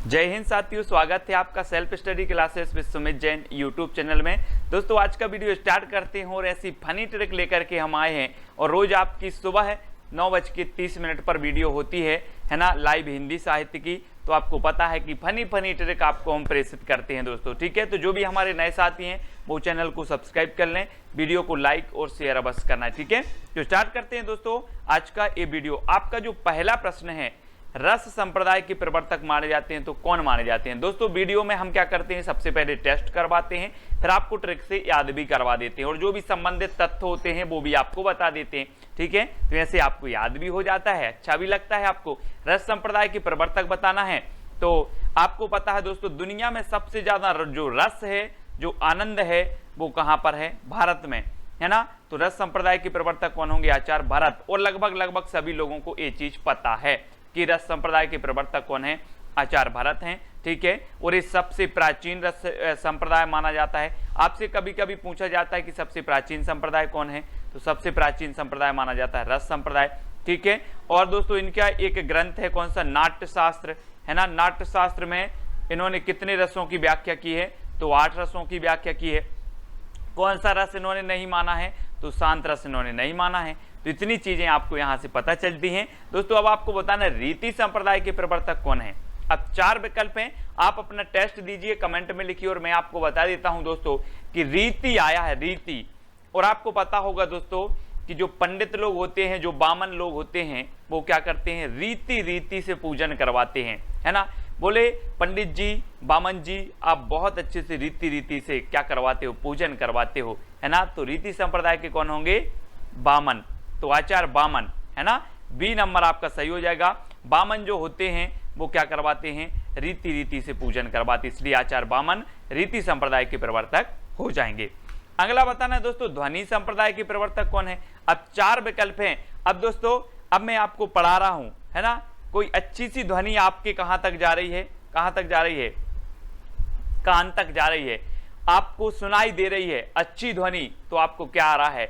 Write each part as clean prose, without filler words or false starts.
जय हिंद साथियों, स्वागत है आपका self study classes with Sumit Jain YouTube channel में। दोस्तों आज का वीडियो स्टार्ट करते हैं और ऐसी फनी ट्रिक लेकर के हम आए हैं और रोज आपकी सुबह 9:30 पर वीडियो होती है ना, लाइव हिंदी साहित्य की। तो आपको पता है कि फनी ट्रिक आपको हम प्रेषित करते हैं दोस्तों, ठीक है। तो जो भी हमारे नए साथी हैं वो चैनल को सब्सक्राइब कर लें, वीडियो को लाइक और शेयर अवश्य करना है, ठीक है। तो स्टार्ट करते हैं दोस्तों आज का ये वीडियो। आपका जो पहला प्रश्न है, रस संप्रदाय के प्रवर्तक माने जाते हैं तो कौन माने जाते हैं। दोस्तों वीडियो में हम क्या करते हैं, सबसे पहले टेस्ट करवाते हैं, फिर आपको ट्रिक से याद भी करवा देते हैं और जो भी संबंधित तथ्य होते हैं वो भी आपको बता देते हैं, ठीक है। तो ऐसे आपको याद भी हो जाता है, अच्छा भी लगता है। आपको रस संप्रदाय के प्रवर्तक बताना है तो आपको पता है दोस्तों, दुनिया में सबसे ज्यादा जो रस है, जो आनंद है, वो कहां पर है, भारत में, है ना। तो रस संप्रदाय के प्रवर्तक कौन होंगे, आचार्य भरत। और लगभग सभी लोगों को ये चीज पता है कि रस संप्रदाय के प्रवर्तक कौन है, आचार्य भरत हैं, ठीक है। और ये सबसे प्राचीन रस संप्रदाय माना जाता है। आपसे कभी कभी पूछा जाता है कि सबसे प्राचीन संप्रदाय कौन है, तो सबसे प्राचीन संप्रदाय माना जाता है रस संप्रदाय, ठीक है। और दोस्तों इनका एक ग्रंथ है, कौन सा, नाट्य शास्त्र, है ना। नाट्य शास्त्र में इन्होंने कितने रसों की व्याख्या की है, तो 8 रसों की व्याख्या की है। कौन सा रस इन्होंने नहीं माना है, तो शांत रस इन्होंने नहीं माना है। तो इतनी चीजें आपको यहां से पता चलती हैं दोस्तों। अब आपको बताना रीति संप्रदाय के प्रवर्तक कौन है। अब 4 विकल्प हैं, आप अपना टेस्ट दीजिए, कमेंट में लिखिए और मैं आपको बता देता हूं दोस्तों कि रीति आया है, रीति। और आपको पता होगा दोस्तों कि जो पंडित लोग होते हैं, जो बामन लोग होते हैं, वो क्या करते हैं, रीति से पूजन करवाते हैं, है ना। बोले पंडित जी, बामन जी, आप बहुत अच्छे से रीति से क्या करवाते हो, पूजन करवाते हो, है ना। तो रीति संप्रदाय के कौन होंगे, बामन। तो आचार्य बामन, है ना। बी नंबर आपका सही हो जाएगा। बामन जो होते हैं वो क्या करवाते हैं, रीति से पूजन करवाते, इसलिए आचार्य बामन रीति संप्रदाय के प्रवर्तक हो जाएंगे। अगला बताना है दोस्तों, ध्वनि संप्रदाय के प्रवर्तक कौन है। अब 4 विकल्प हैं। अब दोस्तों अब मैं आपको पढ़ा रहा हूं, है ना। कोई अच्छी सी ध्वनि आपके कहां तक जा रही है, कहां तक जा रही है, कान तक जा रही है, आपको सुनाई दे रही है अच्छी ध्वनि, तो आपको क्या आ रहा है,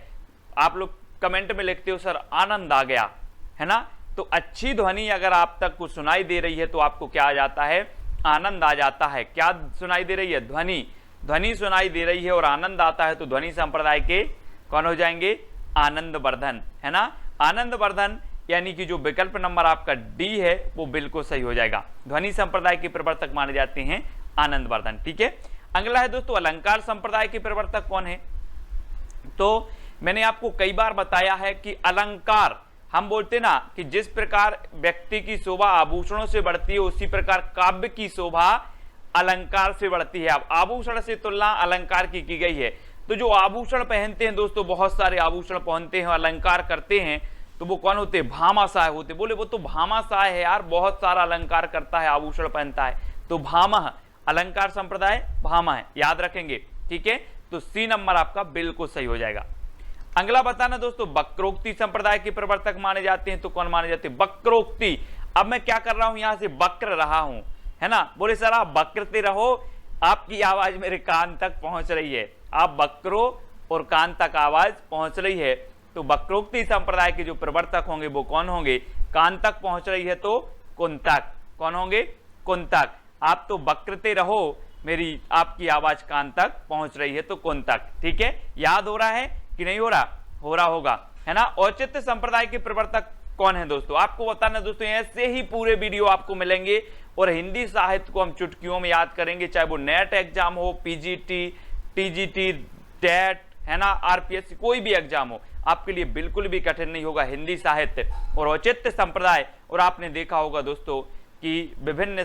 आप लोग कमेंट में लिखते हो सर आनंद आ गया, है ना। तो अच्छी ध्वनि अगर आप तक को सुनाई दे रही है तो आपको क्या आ जाता है, आनंद आ जाता है। क्या सुनाई दे रही है, ध्वनि सुनाई दे रही है और आनंद आता है, तो ध्वनि संप्रदाय के कौन हो जाएंगे, आनंद वर्धन, है ना। आनंद वर्धन यानी कि जो विकल्प नंबर आपका डी है वो बिल्कुल सही हो जाएगा। ध्वनि संप्रदाय के प्रवर्तक माने जाते हैं आनंद वर्धन, ठीक है। अगला है दोस्तों, अलंकार संप्रदाय के प्रवर्तक कौन है। तो मैंने आपको कई बार बताया है कि अलंकार, हम बोलते ना कि जिस प्रकार व्यक्ति की शोभा आभूषणों से बढ़ती है, उसी प्रकार काव्य की शोभा अलंकार से बढ़ती है। अब आभूषण से तुलना अलंकार की गई है। तो जो आभूषण पहनते हैं दोस्तों, बहुत सारे आभूषण पहनते हैं, अलंकार करते हैं, तो वो कौन होते हैं, भामाशाह होते। बोले वो तो भामाशाह है यार, बहुत सारा अलंकार करता है, आभूषण पहनता है, तो भामा, अलंकार संप्रदाय भामा है, याद रखेंगे, ठीक है। तो सी नंबर आपका बिल्कुल सही हो जाएगा। अगला बताना दोस्तों, वक्रोक्ति संप्रदाय के प्रवर्तक माने जाते हैं तो कौन माने जाते हैं, वक्रोक्ति। अब मैं क्या कर रहा हूं, यहां से वक्र रहा हूं, है ना। बोले सर आप वक्रते रहो, आपकी आवाज मेरे कान तक पहुंच रही है, आप वक्रो और कान तक आवाज पहुंच रही है। तो वक्रोक्ति संप्रदाय के जो प्रवर्तक होंगे वो कौन होंगे, कान तक पहुंच रही है तो कुंतक, कौन होंगे, कुंतक। आप तो वक्रते रहो, मेरी आपकी आवाज कान तक पहुंच रही है तो कुंतक, ठीक है। याद हो रहा है कि नहीं हो रहा होगा, है ना। औचित्य संप्रदाय के प्रवर्तक कौन है दोस्तों, आपको बताना दोस्तों, ऐसे ही पूरे वीडियो आपको मिलेंगे और हिंदी साहित्य को हम चुटकियों में याद करेंगे, चाहे वो नेट एग्जाम हो, पीजीटी, टीजीटी, टेट, है ना, आरपीएससी, कोई भी एग्जाम हो, आपके लिए बिल्कुल भी कठिन नहीं होगा हिंदी साहित्य और औचित्य संप्रदाय। और आपने देखा होगा दोस्तों कि विभिन्न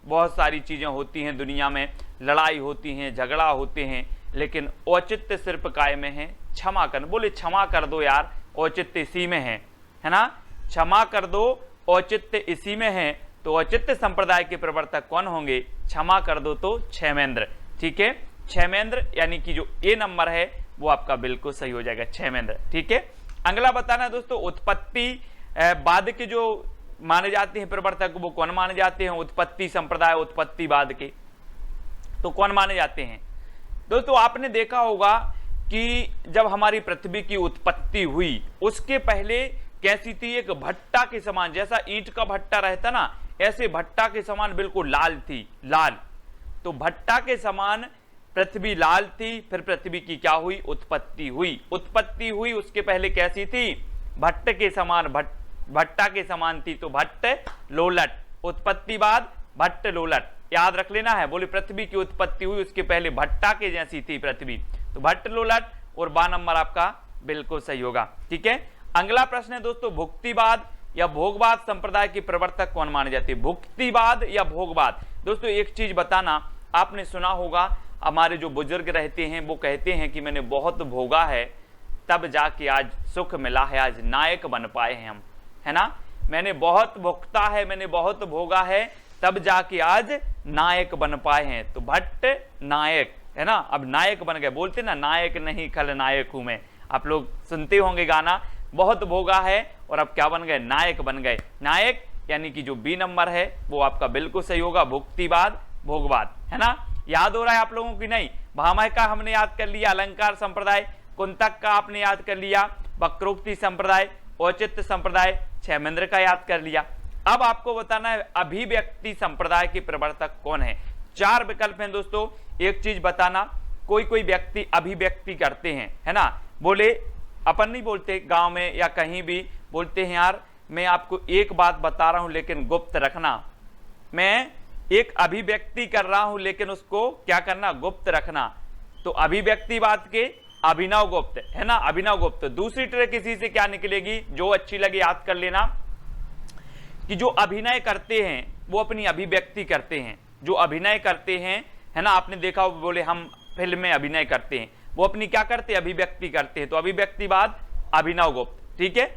बहुत सारी चीजें होती हैं दुनिया में, लड़ाई होती हैं, झगड़ा होते हैं, लेकिन औचित्य सिर्फ काय में है, क्षमा कर। बोले क्षमा कर दो यार, औचित्य इसी में है ना, क्षमा कर दो, औचित्य इसी में है। तो औचित्य संप्रदाय के प्रवर्तक कौन होंगे, क्षमा कर दो तो क्षेमेंद्र, ठीक है। क्षेमेंद्र यानी कि जो ए नंबर है वो आपका बिल्कुल सही हो जाएगा, क्षेमेंद्र, ठीक है। अगला बताना है दोस्तों, उत्पत्ति बाद के जो माने जाते हैं प्रवर्तक वो कौन माने जाते हैं, उत्पत्ति संप्रदाय, उत्पत्तिवाद के तो कौन माने जाते हैं दोस्तों। आपने देखा होगा कि जब हमारी पृथ्वी की उत्पत्ति हुई उसके पहले कैसी थी, एक भट्टा के समान, जैसा ईंट का भट्टा रहता ना, ऐसे भट्टा के समान बिल्कुल लाल थी, लाल। तो भट्टा के समान पृथ्वी लाल थी, फिर पृथ्वी की क्या हुई, उत्पत्ति हुई। उत्पत्ति हुई, उसके पहले कैसी थी, भट्ट के समान, भट्टा के समान थी, तो भट्ट लोलट। उत्पत्ति बाद भट्ट लोलट, याद रख लेना है। बोले पृथ्वी की उत्पत्ति हुई, उसके पहले भट्टा के जैसी थी पृथ्वी, तो भट्ट लोलट, और बा नंबर आपका बिल्कुल सही होगा। ठीक है, अगला प्रश्न है दोस्तों, भुक्तिवाद या भोगवाद संप्रदाय के प्रवर्तक कौन माने जाते हैं। भुक्तिवाद या भोगवाद। दोस्तों एक चीज बताना, आपने सुना होगा हमारे जो बुजुर्ग रहते हैं वो कहते हैं कि मैंने बहुत भोगा है तब जाके आज सुख मिला है, आज नायक बन पाए हैं हम, है ना। मैंने बहुत भुगता है, मैंने बहुत भोगा है तब जाके आज नायक बन पाए हैं। तो भट्ट नायक, है ना, अब नायक बन गए। बोलते ना, नायक नहीं खलनायक हूं मैं, आप लोग सुनते होंगे गाना। बहुत भोगा है और अब क्या बन गए, नायक बन गए। नायक यानी कि जो बी नंबर है वो आपका बिल्कुल सही होगा, भुक्तिवाद भोगवाद, है ना। याद हो रहा है आप लोगों की नहीं। भामह का हमने याद कर लिया, अलंकार संप्रदाय। कुंतक का आपने याद कर लिया, वक्रोक्ति संप्रदाय, औचित्य संप्रदाय, क्षेमेंद्र का याद कर लिया। अब आपको बताना है अभिव्यक्ति संप्रदाय के प्रवर्तक कौन है। 4 विकल्प हैं दोस्तों। एक चीज बताना, कोई कोई व्यक्ति अभिव्यक्ति करते हैं, है ना। बोले अपन नहीं बोलते गांव में या कहीं भी, बोलते हैं यार मैं आपको एक बात बता रहा हूं लेकिन गुप्त रखना, मैं एक अभिव्यक्ति कर रहा हूं लेकिन उसको क्या करना, गुप्त रखना। तो अभिव्यक्तिवाद के अभिनव गुप्त, है ना, अभिनव गुप्त। दूसरी ट्रिक किसी से क्या निकलेगी, जो अच्छी लगे याद कर लेना, कि जो अभिनय करते हैं वो अपनी अभिव्यक्ति करते हैं। जो अभिनय करते हैं, है ना, आपने देखा हो, बोले हम फिल्म में अभिनय करते हैं, वो अपनी क्या करते हैं, अभिव्यक्ति करते हैं। तो अभिव्यक्तिवाद अभिनव गुप्त। ठीक है,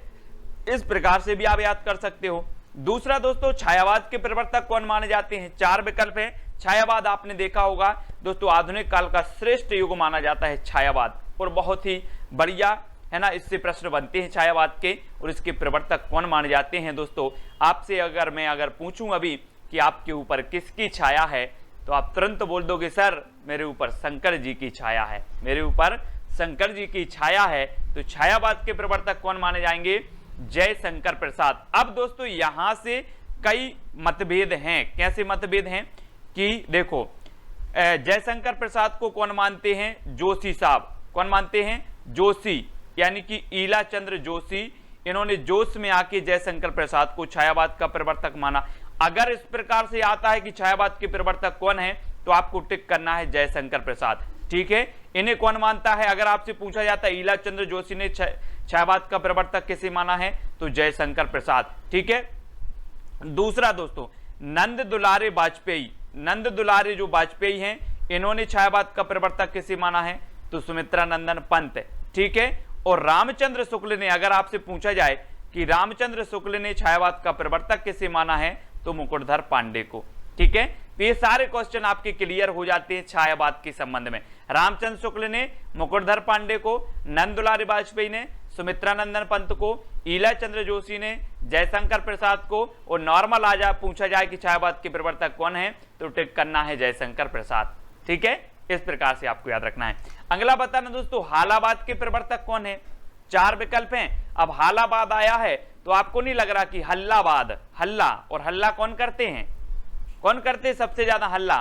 इस प्रकार से भी आप याद कर सकते हो। दूसरा दोस्तों, छायावाद के प्रवर्तक कौन माने जाते हैं। 4 विकल्प है। छायावाद आपने देखा होगा दोस्तों, आधुनिक काल का श्रेष्ठ युग माना जाता है छायावाद, और बहुत ही बढ़िया, है ना, इससे प्रश्न बनते हैं छायावाद के, और इसके प्रवर्तक कौन माने जाते हैं। दोस्तों आपसे अगर पूछूं अभी कि आपके ऊपर किसकी छाया है, तो आप तुरंत बोल दोगे सर मेरे ऊपर शंकर जी की छाया है, मेरे ऊपर शंकर जी की छाया है। तो छायावाद के प्रवर्तक कौन माने जाएंगे, जयशंकर प्रसाद। अब दोस्तों यहां से कई मतभेद हैं। कैसे मतभेद हैं कि देखो, जयशंकर प्रसाद को कौन मानते हैं, जोशी साहब। कौन मानते हैं, जोशी, यानी कि ईला चंद्र जोशी। इन्होंने जोश में आके जयशंकर प्रसाद को छायावाद का प्रवर्तक माना। अगर इस प्रकार से आता है कि छायावाद के प्रवर्तक कौन है, तो आपको टिक करना है जयशंकर प्रसाद। ठीक है, इन्हें कौन मानता है। अगर आपसे पूछा जाता है ईला चंद्र जोशी ने छायावाद का प्रवर्तक किसे माना है, तो जयशंकर प्रसाद। ठीक है। दूसरा दोस्तों, नंद दुलारे वाजपेयी। नंद दुलारे जो वाजपेयी हैं, इन्होंने छायावाद का प्रवर्तक किसे माना है, तो सुमित्रा नंदन पंत। ठीक है। और रामचंद्र शुक्ल ने, अगर आपसे पूछा जाए कि रामचंद्र शुक्ल ने छायावाद का प्रवर्तक किसे माना है, तो मुकुटधर पांडे को। ठीक है, तो ये सारे क्वेश्चन आपके क्लियर हो जाते हैं छायावाद के संबंध में। रामचंद्र शुक्ल ने मुकुटधर पांडे को, नंद दुलारे वाजपेयी ने सुमित्रा नंदन पंत को, ईला चंद्र जोशी ने जयशंकर प्रसाद को, और नॉर्मल पूछा जाए कि छायावाद के प्रवर्तक कौन है, तो टिक करना है जयशंकर प्रसाद। ठीक है, इस प्रकार से आपको याद रखना है। अगला बताना दोस्तों, हालावाद के प्रवर्तक कौन है। 4 विकल्प हैं। अब हालावाद आया है तो आपको नहीं लग रहा कि हल्लावाद, हल्ला, और हल्ला कौन करते हैं, कौन करते हैं सबसे ज्यादा हल्ला,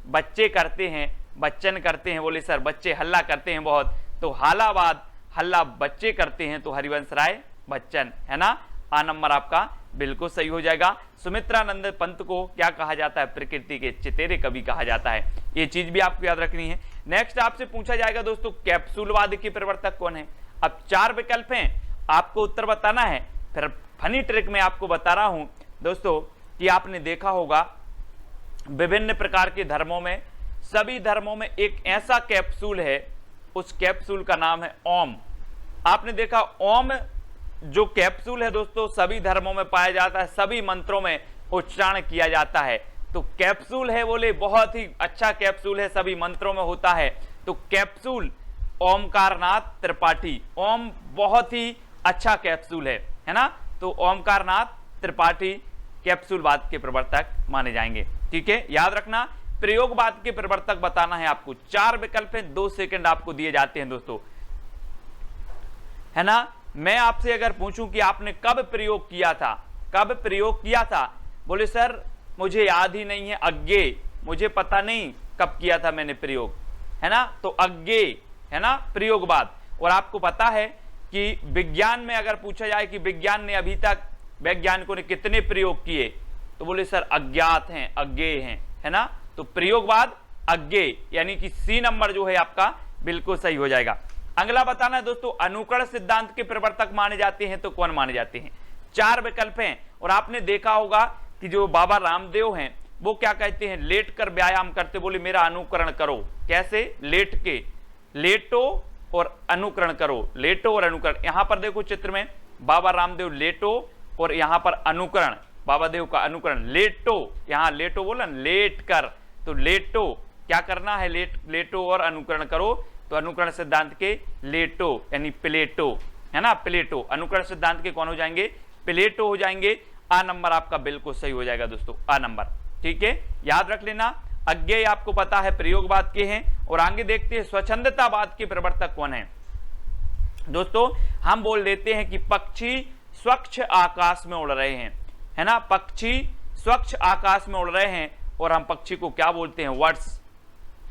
बच्चे करते हैं, बच्चन करते हैं। बोले सर बच्चे हल्ला करते हैं बहुत, तो हालावाद, हल्ला बच्चे करते हैं, तो हरिवंश राय बच्चन, है ना। आ नंबर आपका बिल्कुल सही हो जाएगा। सुमित्रा नंदन पंत को क्या कहा जाता है, प्रकृति के चितेरे कवि कहा जाता है। ये चीज भी आपको याद रखनी है। नेक्स्ट आपसे पूछा जाएगा दोस्तों, कैप्सूलवाद के प्रवर्तक कौन है। अब 4 विकल्प हैं, आपको उत्तर बताना है। फिर फनी ट्रिक में आपको बता रहा हूं दोस्तों कि आपने देखा होगा विभिन्न प्रकार के धर्मों में, सभी धर्मों में एक ऐसा कैप्सूल है, उस कैप्सूल का नाम है ओम। आपने देखा ओम जो कैप्सूल है दोस्तों सभी धर्मों में पाया जाता है, सभी मंत्रों में उच्चारण किया जाता है। तो कैप्सूल है, बोले बहुत ही अच्छा कैप्सूल है, सभी मंत्रों में होता है। तो कैप्सूल ओमकारनाथ त्रिपाठी, ओम बहुत ही अच्छा कैप्सूल है ना। तो ओमकारनाथ त्रिपाठी कैप्सूलवाद के प्रवर्तक माने जाएंगे। ठीक है, याद रखना। प्रयोगवाद के प्रवर्तक बताना है आपको। 4 विकल्प हैं, 2 सेकंड आपको दिए जाते हैं दोस्तों, है ना। मैं आपसे अगर पूछूं कि आपने कब प्रयोग किया था, कब प्रयोग किया था, बोले सर मुझे याद ही नहीं है, अज्ञेय, मुझे पता नहीं कब किया था मैंने प्रयोग, है ना। तो अज्ञेय है ना प्रयोगवाद। और आपको पता है कि विज्ञान में अगर पूछा जाए कि विज्ञान ने अभी तक वैज्ञानिकों ने कितने प्रयोग किए, तो बोले सर अज्ञात हैं, अज्ञेय हैं, है ना। तो प्रयोगवाद अज्ञेय, यानी कि सी नंबर जो है आपका बिल्कुल सही हो जाएगा। अगला बताना है दोस्तों, अनुकरण सिद्धांत के प्रवर्तक माने जाते हैं तो कौन माने जाते हैं। 4 विकल्प हैं। और आपने देखा होगा कि जो बाबा रामदेव हैं वो क्या कहते हैं, लेट कर व्यायाम करते, बोले मेरा अनुकरण करो। कैसे, लेट के, लेटो और अनुकरण करो, लेटो और अनुकरण। यहां पर देखो चित्र में बाबा रामदेव लेटो और यहां पर अनुकरण, बाबा देव का अनुकरण, लेटो, यहां लेटो बोला, लेट कर, तो लेटो क्या करना है, लेटो और अनुकरण करो। तो अनुकरण सिद्धांत के लेटो यानी प्लेटो, है ना, प्लेटो। अनुकरण सिद्धांत के कौन हो जाएंगे, प्लेटो हो जाएंगे। आ नंबर आपका बिल्कुल सही हो जाएगा दोस्तों, आ नंबर, ठीक है, याद रख लेना। अज्ञेय आपको पता है प्रयोगवाद के हैं। और आगे देखते हैं स्वच्छंदतावाद के प्रवर्तक कौन है। दोस्तों हम बोल देते हैं कि पक्षी स्वच्छ आकाश में उड़ रहे हैं, है ना, पक्षी स्वच्छ आकाश में उड़ रहे हैं। और हम पक्षी को क्या बोलते हैं, वर्ड्स,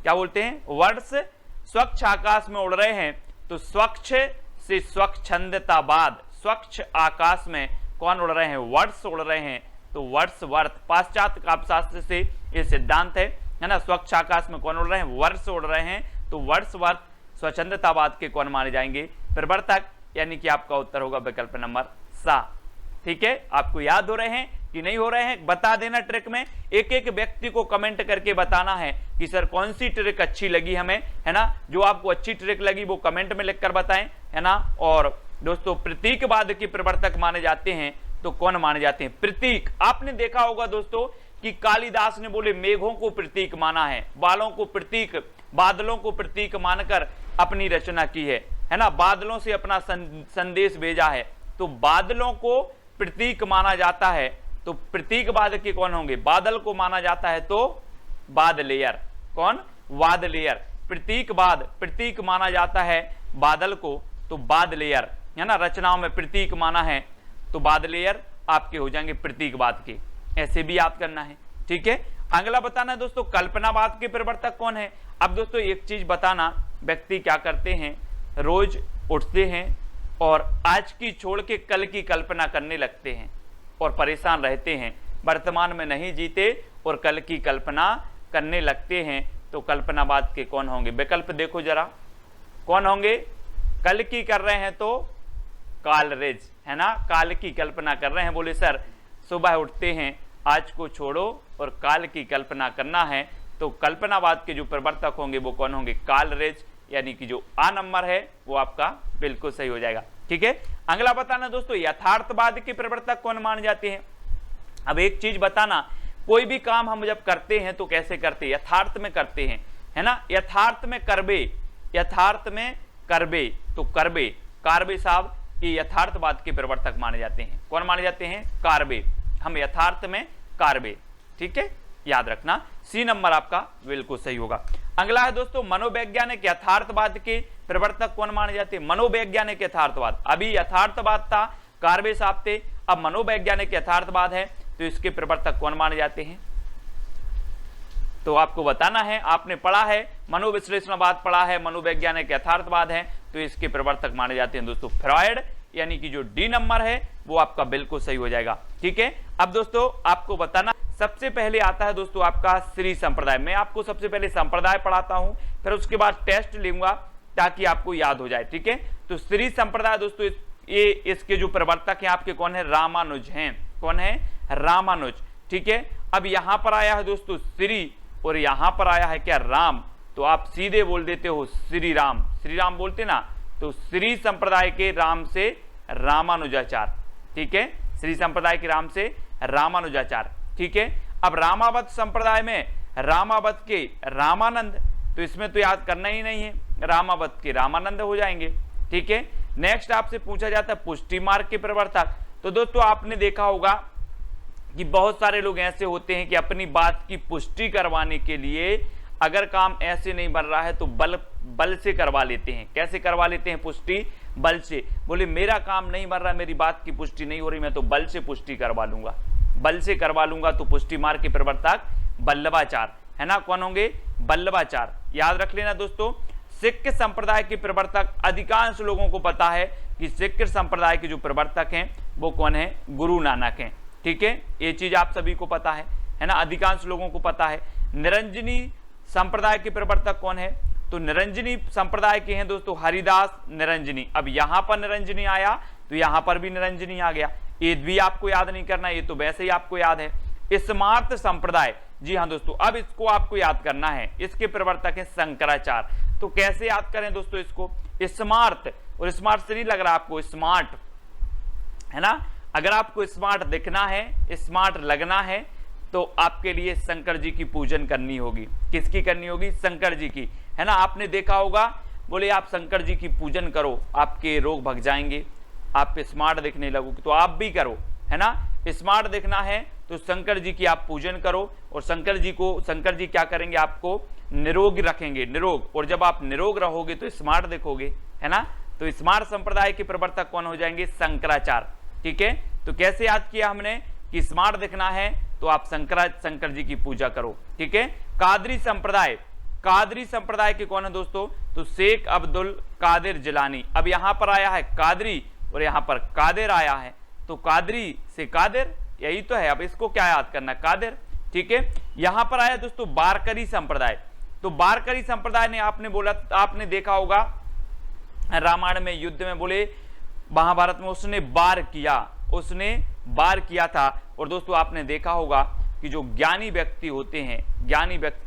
क्या बोलते हैं, वर्ड्स। स्वच्छ आकाश में उड़ रहे हैं तो स्वच्छ से स्वच्छंदतावाद, स्वच्छ आकाश में कौन उड़ रहे हैं, वर्ड्स उड़ रहे हैं। तो वर्ड्सवर्थ, पाश्चात्य काव्यशास्त्र से ये सिद्धांत है ना। स्वच्छ आकाश में कौन उड़ रहे हैं, वर्ड्स उड़ रहे हैं। तो वर्ड्सवर्थ स्वच्छंदतावाद के कौन माने जाएंगे, प्रवर्तक, यानी कि आपका उत्तर होगा विकल्प नंबर सा। ठीक है, आपको याद हो रहे हैं कि नहीं हो रहे हैं, बता देना ट्रिक में। एक एक व्यक्ति को कमेंट करके बताना है कि सर कौन सी ट्रिक अच्छी लगी हमें, है ना। जो आपको अच्छी ट्रिक लगी वो कमेंट में लिखकर बताएं, है ना। और दोस्तों प्रतीकवाद के प्रवर्तक माने जाते हैं तो कौन माने जाते हैं, प्रतीक। आपने देखा होगा दोस्तों कि कालिदास ने बोले मेघों को प्रतीक माना है, बालों को प्रतीक, बादलों को प्रतीक मानकर अपनी रचना की है ना। बादलों से अपना संदेश भेजा है। तो बादलों को प्रतीक माना जाता है तो प्रतीकवाद के कौन होंगे, बादल को माना जाता है तो बादलेयर, कौन, बादलेयर। प्रतीकवाद, प्रतीक माना जाता है बादल को तो बादलेयर, है ना। रचनाओं में प्रतीक माना है तो बादलेयर आपके हो जाएंगे प्रतीकवाद के। ऐसे भी याद करना है, ठीक है। अगला बताना है दोस्तों, कल्पनावाद के प्रवर्तक कौन है। अब दोस्तों एक चीज बताना, व्यक्ति क्या करते हैं, रोज उठते हैं और आज की छोड़ के कल की कल्पना करने लगते हैं और परेशान रहते हैं, वर्तमान में नहीं जीते और कल की कल्पना करने लगते हैं। तो कल्पनावाद के कौन होंगे, विकल्प देखो जरा, कौन होंगे, कल की कर रहे हैं तो कालरेज, है ना, काल की कल्पना कर रहे हैं। बोले सर सुबह उठते हैं, आज को छोड़ो और काल की कल्पना करना है। तो कल्पनावाद के जो प्रवर्तक होंगे वो कौन होंगे, कालरेज, यानी कि जो आ नंबर है वो आपका बिल्कुल सही हो जाएगा, ठीक है। अगला बताना दोस्तों, यथार्थवाद के प्रवर्तक कौन माने जाते हैं। अब एक चीज बताना, कोई भी काम हम जब करते हैं तो कैसे करते हैं, यथार्थ में करते हैं, है ना। यथार्थ में करबे, यथार्थ में करबे, तो करबे, कारबे साहब, ये यथार्थवाद के प्रवर्तक माने जाते हैं। कौन माने जाते हैं, कारबे, हम यथार्थ में कारबे, ठीक है, याद रखना। सी नंबर आपका बिल्कुल सही होगा। अगला है दोस्तों, मनोवैज्ञानिक यथार्थवाद के प्रवर्तक कौन माने जाते हैं। मनोवैज्ञानिक यथार्थवाद, अभी यथार्थवाद था, कारबे साहब थे, अब मनोवैज्ञानिक यथार्थवाद है तो इसके प्रवर्तक कौन माने जाते हैं। तो आपको बताना है, आपने पढ़ा है मनोविश्लेषणवाद, पढ़ा है मनोवैज्ञानिक यथार्थवाद है, तो इसके प्रवर्तक माने जाते हैं दोस्तों फ्रॉयड, यानी कि जो डी नंबर है वो आपका बिल्कुल सही हो जाएगा, ठीक है। अब दोस्तों आपको बताना, सबसे पहले आता है दोस्तों आपका श्री संप्रदाय। मैं आपको सबसे पहले संप्रदाय पढ़ाता हूं, फिर उसके बाद टेस्ट लूंगा ताकि आपको याद हो जाए, ठीक है। तो श्री संप्रदाय दोस्तों, ये इसके जो प्रवर्तक हैं आपके कौन है, रामानुज हैं, कौन है, रामानुज, ठीक है। अब यहां पर आया है दोस्तों श्री और यहां पर आया है क्या, राम, तो आप सीधे बोल देते हो श्री राम, श्री राम बोलते ना, तो श्री संप्रदाय के राम से रामानुजाचार्य, ठीक है, श्री संप्रदाय के राम से रामानुजाचार्य, ठीक है। अब रामावत संप्रदाय में रामावत के रामानंद, तो इसमें तो याद करना ही नहीं है, रामावत के रामानंद हो जाएंगे, ठीक है। नेक्स्ट आपसे पूछा जाता है पुष्टि मार्ग के प्रवर्तक। तो दोस्तों आपने देखा होगा कि बहुत सारे लोग ऐसे होते हैं कि अपनी बात की पुष्टि करवाने के लिए अगर काम ऐसे नहीं बन रहा है तो बल से करवा लेते हैं। कैसे करवा लेते हैं पुष्टि, बल से, बोले मेरा काम नहीं बन रहा, मेरी बात की पुष्टि नहीं हो रही, मैं तो बल से पुष्टि करवा लूंगा। बल से करवा लूंगा तो पुष्टि मार्ग के प्रवर्तक वल्लभाचार्य, है ना। कौन होंगे? वल्लभाचार्य। याद रख लेना दोस्तों, सिख संप्रदाय के प्रवर्तक अधिकांश लोगों को पता है कि सिख संप्रदाय के जो प्रवर्तक हैं वो कौन है? गुरु नानक हैं। ठीक है, ये चीज आप सभी को पता है ना, अधिकांश लोगों को पता है। निरंजनी संप्रदाय के प्रवर्तक कौन है? तो निरंजनी संप्रदाय के हैं दोस्तों हरिदास निरंजनी। अब यहां पर निरंजनी आया तो यहां पर भी निरंजनी आ गया, ये भी आपको याद नहीं करना, ये तो वैसे ही आपको याद है। स्मार्त संप्रदाय, जी हाँ दोस्तों, अब इसको आपको याद करना है, इसके प्रवर्तक है शंकराचार्य। तो कैसे याद करें दोस्तों इसको? स्मार्ट, और स्मार्ट से नहीं लग रहा आपको, स्मार्ट, है ना। अगर आपको स्मार्ट दिखना है, स्मार्ट लगना है, तो आपके लिए शंकर जी की पूजन करनी होगी। किसकी करनी होगी? शंकर जी की, है ना। आपने देखा होगा, बोले आप शंकर जी की पूजन करो, आपके रोग भग जाएंगे, आप स्मार्ट दिखने लगोगे, तो आप भी करो, है ना। स्मार्ट दिखना है तो शंकर जी की आप पूजन करो, और शंकर जी क्या करेंगे? आपको निरोग रखेंगे, निरोग। और जब आप निरोग रहोगे तो स्मार्ट दिखोगे, है ना। तो स्मार्ट संप्रदाय के प्रवर्तक कौन हो जाएंगे? शंकराचार्य। ठीक है, तो कैसे याद किया हमने कि स्मार्ट दिखना है तो आप शंकर जी की पूजा करो। ठीक है। कादरी संप्रदाय, कादरी संप्रदाय के कौन है दोस्तों? तो शेख अब्दुल कादिर जिलानी। अब यहां पर आया है कादरी और यहां पर कादिर आया है, तो कादरी से कादिर, यही तो है। अब इसको क्या याद करना? कादिर। ठीक है, यहां पर आया दोस्तों बारकरी संप्रदाय। तो बारकरी संप्रदाय ने आपने देखा होगा रामायण में, युद्ध में, बोले महाभारत में उसने वार किया था। और दोस्तों आपने देखा होगा कि जो ज्ञानी व्यक्ति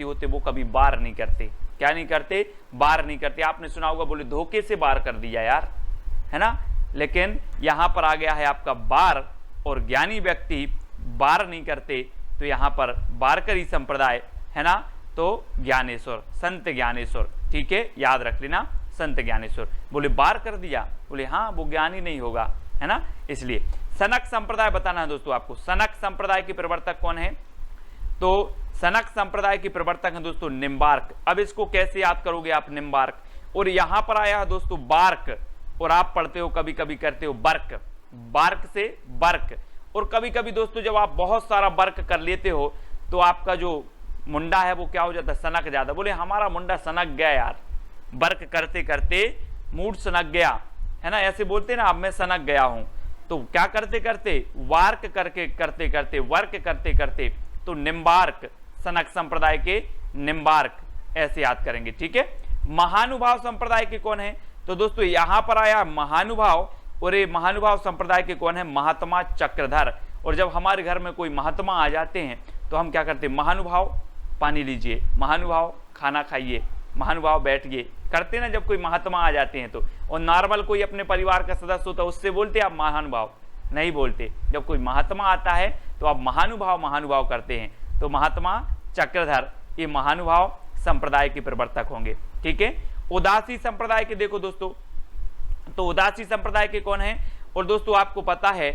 होते वो कभी वार नहीं करते। क्या नहीं करते? वार नहीं करते। आपने सुना होगा, बोले धोखे से वार कर दिया यार, है ना। लेकिन यहां पर आ गया है आपका वार, और ज्ञानी व्यक्ति वार नहीं करते, तो यहां पर वारकरी संप्रदाय, है ना। तो ज्ञानेश्वर, संत ज्ञानेश्वर, ठीक है, याद रख लेना, संत ज्ञानेश्वर। बोले वार कर दिया, बोले हाँ वो ज्ञानी नहीं होगा, है ना, इसलिए। सनक संप्रदाय बताना है दोस्तों आपको। सनक संप्रदाय के प्रवर्तक कौन है? तो सनक संप्रदाय के प्रवर्तक हैं दोस्तों निम्बार्क। अब इसको कैसे याद करोगे आप? निम्बार्क। और यहां पर आया है दोस्तों बार्क, और आप पढ़ते हो कभी कभी करते हो बर्क, बार्क से बर्क। और कभी कभी दोस्तों जब आप बहुत सारा बर्क कर लेते हो तो आपका जो मुंडा है वो क्या हो जाता है? सनक जाता। बोले हमारा मुंडा सनक गया यार, बर्क करते करते मूड सनक गया, है ना, ऐसे बोलते ना, अब मैं सनक गया हूं। तो क्या करते करते? वार्क करते करते वर्क करते करते, तो निम्बार्क, सनक संप्रदाय के निम्बार्क, ऐसे याद करेंगे। ठीक है। महानुभाव संप्रदाय के कौन है? तो दोस्तों यहां पर आया महानुभाव, और ये महानुभाव संप्रदाय के कौन है? महात्मा चक्रधर। और जब हमारे घर में कोई महात्मा आ जाते हैं तो हम क्या करते हैं? महानुभाव पानी लीजिए, महानुभाव खाना खाइए, महानुभाव बैठिए, करते ना जब कोई महात्मा आ जाते हैं तो। और नॉर्मल कोई अपने परिवार का सदस्य होता है उससे बोलते आप महानुभाव? नहीं बोलते। जब कोई महात्मा आता है तो आप महानुभाव करते हैं। तो महात्मा चक्रधर ये महानुभाव संप्रदाय के प्रवर्तक होंगे। ठीक है। उदासी संप्रदाय के देखो दोस्तों, तो उदासी संप्रदाय के कौन है? और दोस्तों आपको पता है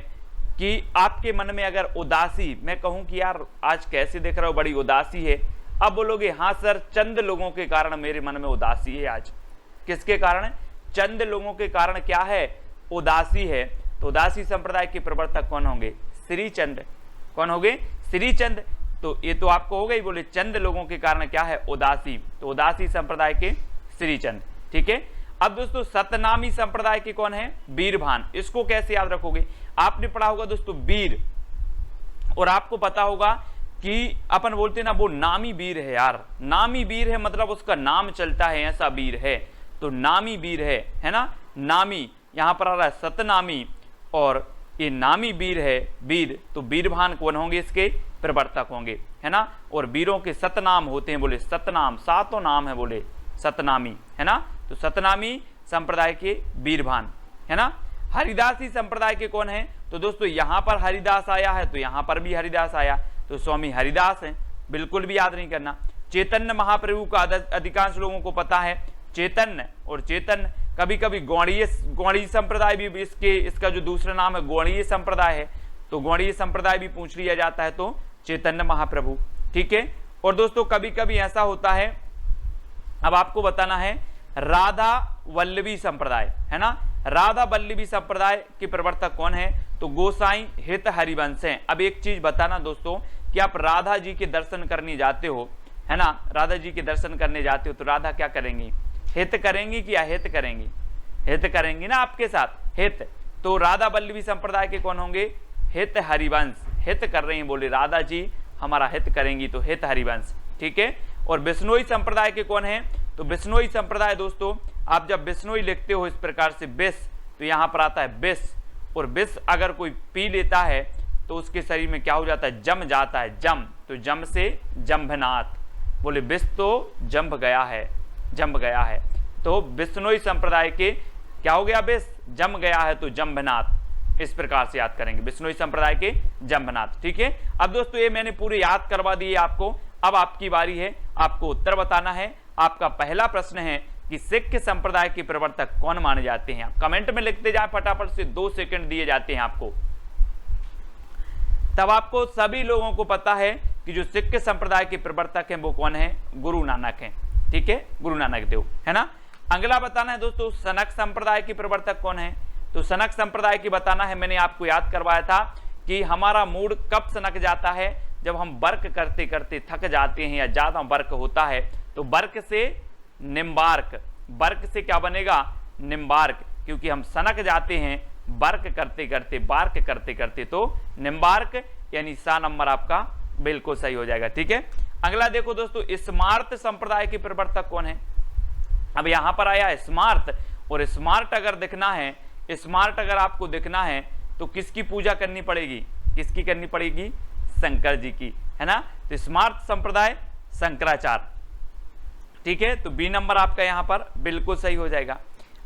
कि आपके मन में अगर उदासी, मैं कहूं कि यार आज कैसे देख रहा हो, बड़ी उदासी है, अब बोलोगे हाँ सर चंद लोगों के कारण मेरे मन में उदासी है आज। किसके कारण? चंद लोगों के कारण क्या है? उदासी है। तो उदासी संप्रदाय के प्रवर्तक कौन होंगे? श्रीचंद। कौन होंगे? श्रीचंद। तो ये तो आपको हो गई, बोले चंद लोगों के कारण क्या है? उदासी। तो उदासी संप्रदाय के श्रीचंद। ठीक है। अब दोस्तों सतनामी संप्रदाय के कौन है? वीरभान। इसको कैसे याद रखोगे? आपने पढ़ा होगा दोस्तों वीर, और आपको पता होगा कि अपन बोलते ना वो नामी वीर है यार, नामी वीर है मतलब उसका नाम चलता है, ऐसा वीर है, तो नामी वीर है ना। नामी यहां पर आ रहा है सतनामी, और ये नामी वीर है, वीर। तो वीरभान कौन होंगे? इसके प्रवर्तक होंगे, है ना। और वीरों के सतनाम होते हैं, बोले सतनाम, सातों नाम है, बोले सतनामी, है ना। तो सतनामी संप्रदाय के वीरभान, है ना। हरिदासी संप्रदाय के कौन है? तो दोस्तों यहां पर हरिदास आया है तो यहां पर भी हरिदास आया, तो स्वामी हरिदास हैं, बिल्कुल भी याद नहीं करना। चैतन्य महाप्रभु का अधिकांश लोगों को पता है चैतन्य, और चैतन्य कभी कभी गौड़ीय संप्रदाय भी इसका जो दूसरा नाम है गौड़ीय संप्रदाय है, तो गौड़ीय संप्रदाय भी पूछ लिया जाता है, तो चैतन्य महाप्रभु। ठीक है। और दोस्तों कभी कभी ऐसा होता है, अब आपको बताना है राधा वल्लभी संप्रदाय, है ना। राधा वल्लभी संप्रदाय के प्रवर्तक कौन है? तो गोसाई हित हरिवंश हैं। अब एक चीज बताना दोस्तों कि आप राधा जी के दर्शन करने जाते हो, है ना, राधा जी के दर्शन करने जाते हो तो राधा क्या करेंगी, हित करेंगी कि अहित करेंगी, हित करेंगी ना आपके साथ, हित। तो राधा वल्लभी संप्रदाय के कौन होंगे, हित हरिवंश, हित कर रही हैं, बोले राधा जी हमारा हित करेंगी तो हित हरिवंश, ठीक है। और बिश्नोई संप्रदाय के कौन है, तो बिश्नोई संप्रदाय दोस्तों आप जब बिश्नोई लिखते हो इस प्रकार से बिस, तो यहां पर आता है बिस, और बिस अगर कोई पी लेता है तो उसके शरीर में क्या हो जाता है, जम जाता है, जम, तो जम से जंभनाथ, बोले बिस तो जंभ गया है, जंभ गया है। तो बिश्नोई संप्रदाय के क्या हो गया, बिस जम गया है तो जंभनाथ, इस प्रकार से याद करेंगे, बिश्नोई संप्रदाय के जंभनाथ, ठीक है। अब दोस्तों ये मैंने पूरे याद करवा दिए आपको, अब आपकी बारी है, आपको उत्तर बताना है। आपका पहला प्रश्न है कि सिख संप्रदाय के प्रवर्तक कौन माने जाते हैं। आप कमेंट में लिखते जाए फटाफट से, 2 सेकंड दिए जाते हैं आपको, तब आपको सभी लोगों को पता है कि जो सिख संप्रदाय के प्रवर्तक हैं वो कौन है, गुरु नानक हैं, ठीक है, गुरु नानक देव, है ना। अगला बताना है दोस्तों सनक संप्रदाय के प्रवर्तक कौन है, तो सनक संप्रदाय की बताना है। मैंने आपको याद करवाया था कि हमारा मूड कब सनक जाता है, जब हम वर्क करते करते थक जाते हैं या ज्यादा वर्क होता है, तो वर्क से निम्बार्क, वर्क से क्या बनेगा, निम्बार्क, क्योंकि हम सनक जाते हैं वर्क करते करते, बार्क करते करते, तो निम्बार्क यानी सा नंबर आपका बिल्कुल सही हो जाएगा, ठीक है। अगला देखो दोस्तों स्मार्त संप्रदाय के प्रवर्तक कौन है। अब यहां पर आया स्मार्त, और स्मार्ट अगर दिखना है, स्मार्ट अगर आपको दिखना है तो किसकी पूजा करनी पड़ेगी, किसकी करनी पड़ेगी, शंकर जी की, है ना। तो स्मार्त संप्रदाय शंकराचार्य, ठीक है, तो बी नंबर आपका यहां पर बिल्कुल सही हो जाएगा।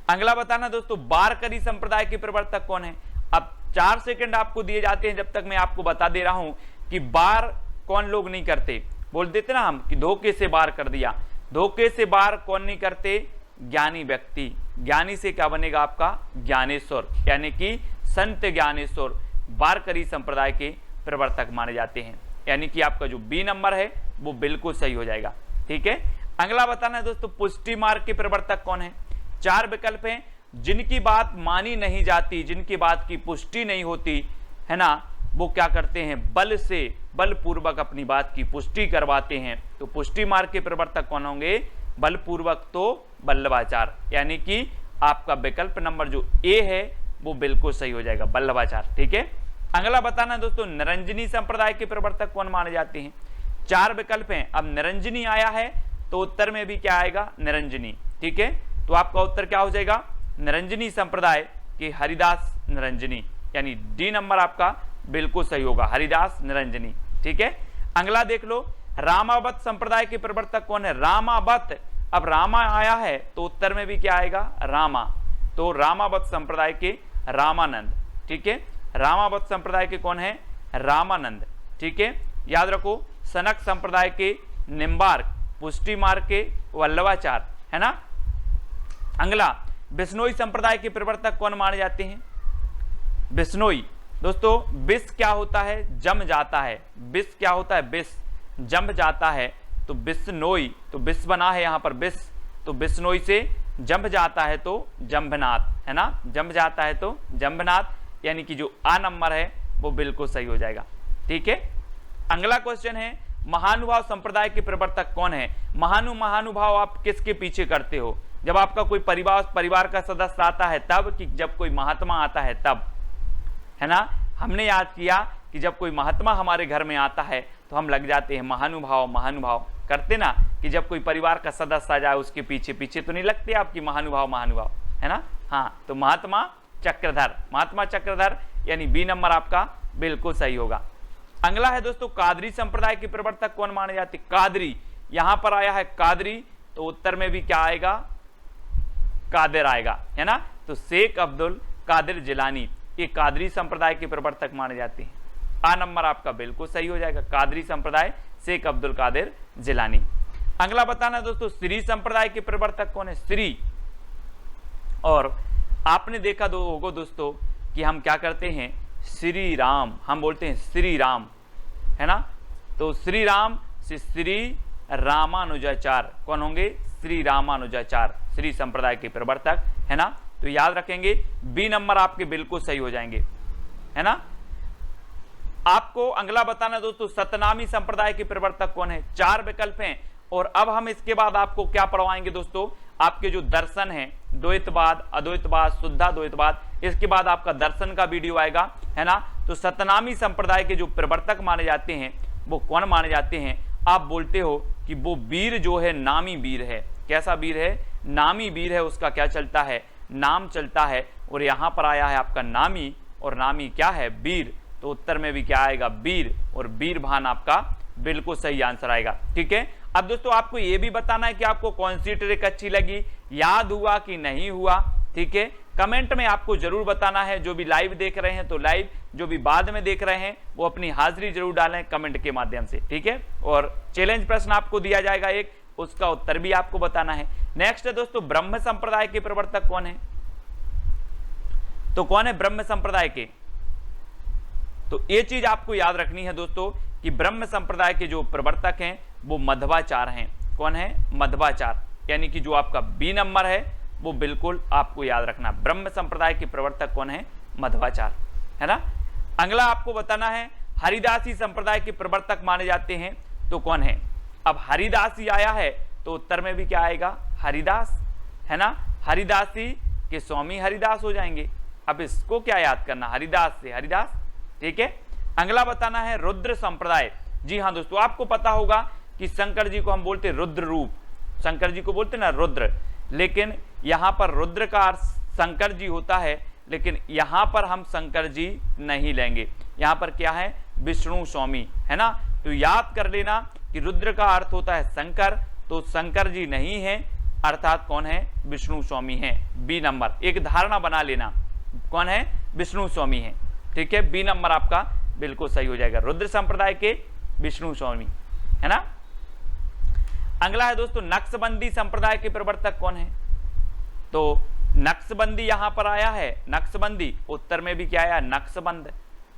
अगला बताना दोस्तों बारकरी संप्रदाय के प्रवर्तक कौन है। अब 4 सेकंड आपको दिए जाते हैं, जब तक मैं आपको बता दे रहा हूं कि बार कौन लोग नहीं करते, बोल देते ना हम कि धोखे से बार कर दिया, धोखे से बार कौन नहीं करते, ज्ञानी व्यक्ति, ज्ञानी से क्या बनेगा आपका, ज्ञानेश्वर, यानी कि संत ज्ञानेश्वर बारकरी संप्रदाय के प्रवर्तक माने जाते हैं, यानी कि आपका जो बी नंबर है वो बिल्कुल सही हो जाएगा, ठीक है। अगला बताना है दोस्तों पुष्टि मार्ग के प्रवर्तक कौन है। 4 विकल्प हैं, जिनकी बात मानी नहीं जाती, जिनकी बात की पुष्टि नहीं होती, है ना, वो क्या करते हैं, बल से, बलपूर्वक अपनी बात की पुष्टि करवाते हैं। तो पुष्टि मार्ग के प्रवर्तक कौन होंगे, बलपूर्वक तो वल्लभाचार्य, यानी कि आपका विकल्प नंबर जो ए है वो बिल्कुल सही हो जाएगा, वल्लभाचार्य, ठीक है। अगला बताना दोस्तों निरंजनी संप्रदाय के प्रवर्तक कौन माने जाते हैं। 4 विकल्प हैं, अब निरंजनी आया है तो उत्तर में भी क्या आएगा, निरंजनी, ठीक है। तो आपका उत्तर क्या हो जाएगा, निरंजनी संप्रदाय के हरिदास निरंजनी, यानी डी नंबर आपका बिल्कुल सही होगा, हरिदास निरंजनी, ठीक है। अगला देख लो रामावत संप्रदाय के प्रवर्तक कौन है, रामावत। अब रामा आया है तो उत्तर में भी क्या आएगा, रामा, तो रामावत संप्रदाय के रामानंद, ठीक है, रामावत संप्रदाय के कौन है, रामानंद, ठीक है। याद रखो सनक संप्रदाय के निम्बार्क, पुष्टि मार्ग के वल्लभाचार्य, है ना। अगला बिश्नोई संप्रदाय के प्रवर्तक कौन माने जाते हैं, बिश्नोई। दोस्तों बिस क्या होता है, जम जाता है, बिस क्या होता है, बिस जम जाता है, तो बिश्नोई, तो बिस बना है यहां पर बिस, तो बिश्नोई से जंभ जाता है तो जंभनाथ, है ना, जंभ जाता है तो जंभनाथ, यानी कि जो आ नंबर है वो बिल्कुल सही हो जाएगा, ठीक है। अगला क्वेश्चन है महानुभाव संप्रदाय के प्रवर्तक कौन है। महानुभाव आप किसके पीछे करते हो, जब आपका कोई परिवार का सदस्य आता है तब, कि जब कोई महात्मा आता है तब, है ना। हमने याद किया कि जब कोई महात्मा हमारे घर में आता है तो हम लग जाते हैं महानुभाव, महानुभाव करते ना, कि जब कोई परिवार का सदस्य आ जाए उसके पीछे पीछे तो नहीं लगते आपकी महानुभाव, महानुभाव, है ना। हाँ, तो महात्मा चक्रधर, महात्मा चक्रधर, यानी बी नंबर आपका बिल्कुल सही होगा। अगला है दोस्तों कादरी संप्रदाय के प्रवर्तक कौन माने जाते, कादरी, यहां पर आया है कादरी, तो उत्तर में भी क्या आएगा, कादिर आएगा, है ना। तो शेख अब्दुल कादिर जिलानी, ये कादरी संप्रदाय के प्रवर्तक माने जाते हैं, आ नंबर आपका बिल्कुल सही हो जाएगा, कादरी संप्रदाय शेख अब्दुल कादिर जिलानी। अगला बताना दोस्तों श्री संप्रदाय के प्रवर्तक कौन है, श्री। और आपने देखा होगा दोस्तों कि हम क्या करते हैं, श्री राम, हम बोलते हैं श्री राम, है ना। तो श्री राम से श्री रामानुजाचार्य कौन होंगे, श्री रामानुजाचार्य, श्री संप्रदाय के प्रवर्तक, है ना। तो याद रखेंगे बी नंबर आपके बिल्कुल सही हो जाएंगे। है ना। आपको अगला बताना दोस्तों, सतनामी संप्रदाय के प्रवर्तक कौन है। 4 विकल्प हैं। और अब हम इसके बाद आपको क्या पढ़वाएंगे दोस्तों, आपके जो दर्शन है, द्वैतवाद, अद्वैतवाद, शुद्धाद्वैतवाद, इसके बाद आपका दर्शन का वीडियो आएगा, है ना। तो सतनामी संप्रदाय के जो प्रवर्तक माने जाते हैं वो कौन माने जाते हैं। आप बोलते हो कि वो वीर जो है नामी वीर है। कैसा वीर है, नामी वीर है, उसका क्या चलता है, नाम चलता है। और यहां पर आया है आपका नामी, और नामी क्या है, वीर। तो उत्तर में भी क्या आएगा, वीर, और वीरभान आपका बिल्कुल सही आंसर आएगा। ठीक है। अब दोस्तों आपको यह भी बताना है कि आपको कौन सी ट्रिक अच्छी लगी, याद हुआ कि नहीं हुआ। ठीक है, कमेंट में आपको जरूर बताना है। जो भी लाइव देख रहे हैं तो लाइव, जो भी बाद में देख रहे हैं वो अपनी हाजिरी जरूर डालें कमेंट के माध्यम से। ठीक है, और चैलेंज प्रश्न आपको दिया जाएगा एक, उसका उत्तर भी आपको बताना है। नेक्स्ट है दोस्तों, ब्रह्म संप्रदाय के प्रवर्तक कौन है। तो कौन है ब्रह्म संप्रदाय के, तो ये चीज आपको याद रखनी है दोस्तों कि ब्रह्म संप्रदाय के जो प्रवर्तक हैं वो मध्वाचार्य हैं। कौन है, मध्वाचार्य, यानी कि जो आपका बी नंबर है वो बिल्कुल आपको याद रखना। ब्रह्म संप्रदाय के प्रवर्तक कौन है, मध्वाचार्य, है ना। अगला आपको बताना है, हरिदासी संप्रदाय के प्रवर्तक माने जाते हैं तो कौन है। अब हरिदासी आया है तो उत्तर में भी क्या आएगा, हरिदास, है ना। हरिदासी के स्वामी हरिदास हो जाएंगे। अब इसको क्या याद करना, हरिदास से हरिदास। ठीक है। अगला बताना है रुद्र संप्रदाय। जी हाँ दोस्तों, आपको पता होगा कि शंकर जी को हम बोलते रुद्र रूप, शंकर जी को बोलते ना रुद्र, लेकिन यहां पर रुद्र का अर्थ शंकर जी होता है, लेकिन यहां पर हम शंकर जी नहीं लेंगे, यहां पर क्या है, विष्णु स्वामी, है ना। तो याद कर लेना कि रुद्र का अर्थ होता है शंकर, तो शंकर जी नहीं है, अर्थात कौन है, विष्णु स्वामी है। बी नंबर, एक धारणा बना लेना, कौन है, विष्णु स्वामी है। ठीक है, बी नंबर आपका बिल्कुल सही हो जाएगा, रुद्र संप्रदाय के विष्णु स्वामी, है ना। अगला है दोस्तों, नक्शबंदी संप्रदाय के प्रवर्तक कौन है। तो नक्शबंदी यहां पर आया है, नक्शबंदी, उत्तर में भी क्या आया, नक्शबंद,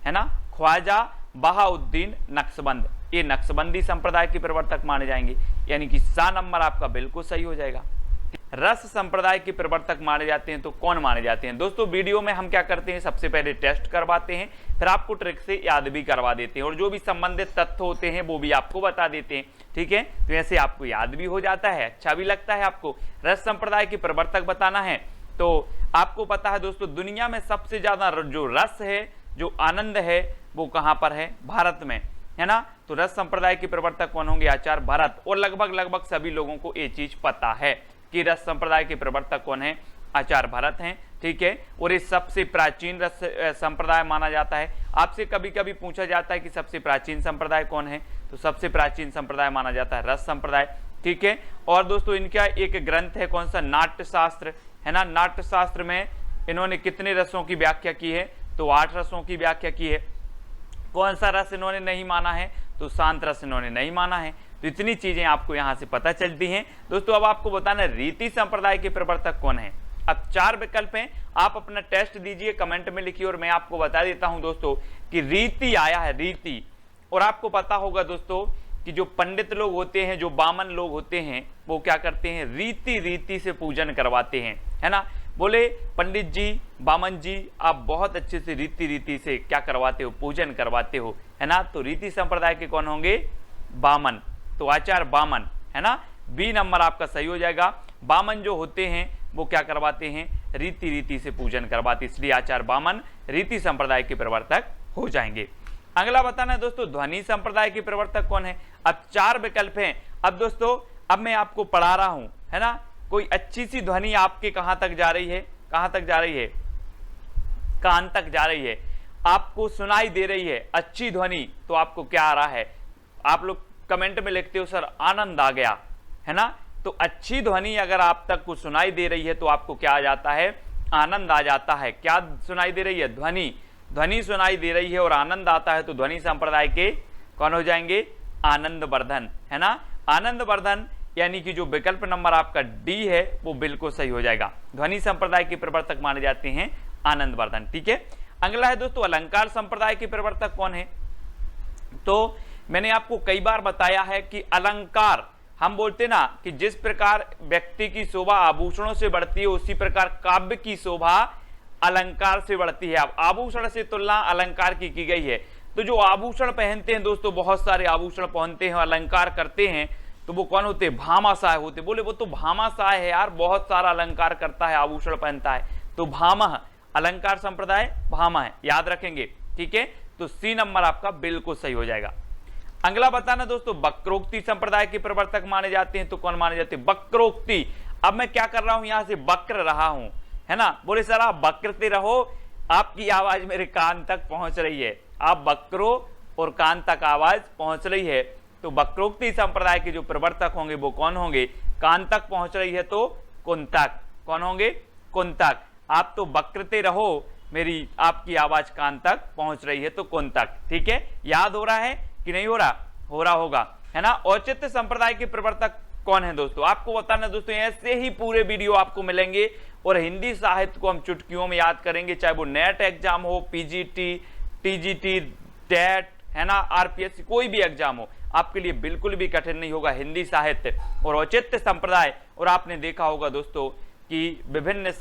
है ना। ख्वाजा बहाउद्दीन नक्शबंद, ये नक्शबंदी संप्रदाय के प्रवर्तक माने जाएंगे, यानी कि सा नंबर आपका बिल्कुल सही हो जाएगा। रस संप्रदाय के प्रवर्तक माने जाते हैं तो कौन माने जाते हैं। दोस्तों वीडियो में हम क्या करते हैं, सबसे पहले टेस्ट करवाते हैं, फिर आपको ट्रिक से याद भी करवा देते हैं, और जो भी संबंधित तथ्य होते हैं वो भी आपको बता देते हैं। ठीक है, तो ऐसे आपको याद भी हो जाता है, अच्छा भी लगता है आपको। रस संप्रदाय के प्रवर्तक बताना है तो आपको पता है दोस्तों, दुनिया में सबसे ज्यादा जो रस है, जो आनंद है, वो कहां पर है, भारत में, है ना। तो रस संप्रदाय के प्रवर्तक कौन होंगे, आचार्य भरत। और लगभग सभी लोगों को ये चीज पता है कि रस संप्रदाय के प्रवर्तक कौन है, आचार्य भरत हैं। ठीक है, और ये सबसे प्राचीन रस संप्रदाय माना जाता है। आपसे कभी कभी पूछा जाता है कि सबसे प्राचीन संप्रदाय कौन है, तो सबसे प्राचीन संप्रदाय माना जाता है रस संप्रदाय। ठीक है, और दोस्तों इनका एक ग्रंथ है, कौन सा, नाट्य शास्त्र, है ना। नाट्य शास्त्र में इन्होंने कितने रसों की व्याख्या की है, तो 8 रसों की व्याख्या की है। कौन सा रस इन्होंने नहीं माना है, तो शांत रस इन्होंने नहीं माना है। तो इतनी चीजें आपको यहां से पता चलती हैं दोस्तों। अब आपको बताना है रीति संप्रदाय के प्रवर्तक कौन है। अब 4 विकल्प हैं, आप अपना टेस्ट दीजिए, कमेंट में लिखिए, और मैं आपको बता देता हूं दोस्तों कि रीति आया है, रीति। और आपको पता होगा दोस्तों कि जो पंडित लोग होते हैं, जो बामन लोग होते हैं, वो क्या करते हैं, रीति से पूजन करवाते हैं, है ना। बोले पंडित जी, बामन जी, आप बहुत अच्छे से रीति से क्या करवाते हो, पूजन करवाते हो, है ना। तो रीति संप्रदाय के कौन होंगे, बामन, तो आचार्य बामन, है ना। बी नंबर आपका सही हो जाएगा। बामन जो होते हैं वो क्या करवाते हैं, रीति से पूजन करवाते, इसलिए आचार्य बामन रीति संप्रदाय के प्रवर्तक हो जाएंगे। अगला बताना है दोस्तों, ध्वनि संप्रदाय के प्रवर्तक कौन है। अब 4 विकल्प हैं। अब दोस्तों अब मैं आपको पढ़ा रहा हूं, है ना। कोई अच्छी सी ध्वनि आपके कहां तक जा रही है, कहां तक जा रही है, कान तक जा रही है, आपको सुनाई दे रही है अच्छी ध्वनि, तो आपको क्या आ रहा है, आप लोग कमेंट में लिखते हो सर आनंद आ गया, है ना। तो अच्छी ध्वनि अगर आप तक को सुनाई दे रही है तो आपको क्या आ जाता है, आनंद आ जाता है। क्या सुनाई दे रही है, ध्वनि, ध्वनि सुनाई दे रही है और आनंद आता है, तो ध्वनि संप्रदाय के कौन हो जाएंगे, आनंद वर्धन, है ना। आनंद वर्धन, यानी कि जो विकल्प नंबर आपका डी है वो बिल्कुल सही हो जाएगा। ध्वनि संप्रदाय के प्रवर्तक माने जाते हैं आनंद वर्धन। ठीक है, अगला है दोस्तों, अलंकार संप्रदाय के प्रवर्तक कौन है। तो मैंने आपको कई बार बताया है कि अलंकार, हम बोलते ना कि जिस प्रकार व्यक्ति की शोभा आभूषणों से बढ़ती है, उसी प्रकार काव्य की शोभा अलंकार से बढ़ती है। अब आभूषण से तुलना अलंकार की गई है। तो जो आभूषण पहनते हैं दोस्तों, बहुत सारे आभूषण पहनते हैं, अलंकार करते हैं, तो वो कौन होते हैं? भामाशाह होते। बोले वो तो भामाशाह है यार, बहुत सारा अलंकार करता है, आभूषण पहनता है, तो भामह, अलंकार संप्रदाय भामा है, याद रखेंगे। ठीक है, तो सी नंबर आपका बिल्कुल सही हो जाएगा। अगला बताना दोस्तों, वक्रोक्ति संप्रदाय के प्रवर्तक माने जाते हैं, तो कौन माने जाते हैं? वक्रोक्ति। अब मैं क्या कर रहा हूं, यहां से वक्र रहा हूं, है ना। बोले सर आप वक्रते रहो, आपकी आवाज मेरे कान तक पहुंच रही है, आप वक्रो और कान तक आवाज पहुंच रही है, तो वक्रोक्ति संप्रदाय के जो प्रवर्तक होंगे वो कौन होंगे? कान तक पहुंच रही है तो कुंतक। कौन होंगे? कुंतक। आप तो वक्रते रहो, मेरी आपकी आवाज कान तक पहुंच रही है तो कुंतक। ठीक है, याद हो रहा है कि नहीं हो रहा? हो रहा होगा, है ना। औचित्य संप्रदाय के प्रवर्तक कौन है दोस्तों? आपको बताना दोस्तों, ऐसे ही पूरे वीडियो आपको मिलेंगे और हिंदी साहित्य को हम चुटकियों में याद करेंगे, चाहे वो नेट एग्जाम हो, पीजीटी, टीजीटी, टेट, है ना, आरपीएससी, कोई भी एग्जाम हो, आपके लिए बिल्कुल भी कठिन नहीं होगा हिंदी साहित्य और औचित्य संप्रदाय। और आपने देखा होगा दोस्तों कि विभिन्न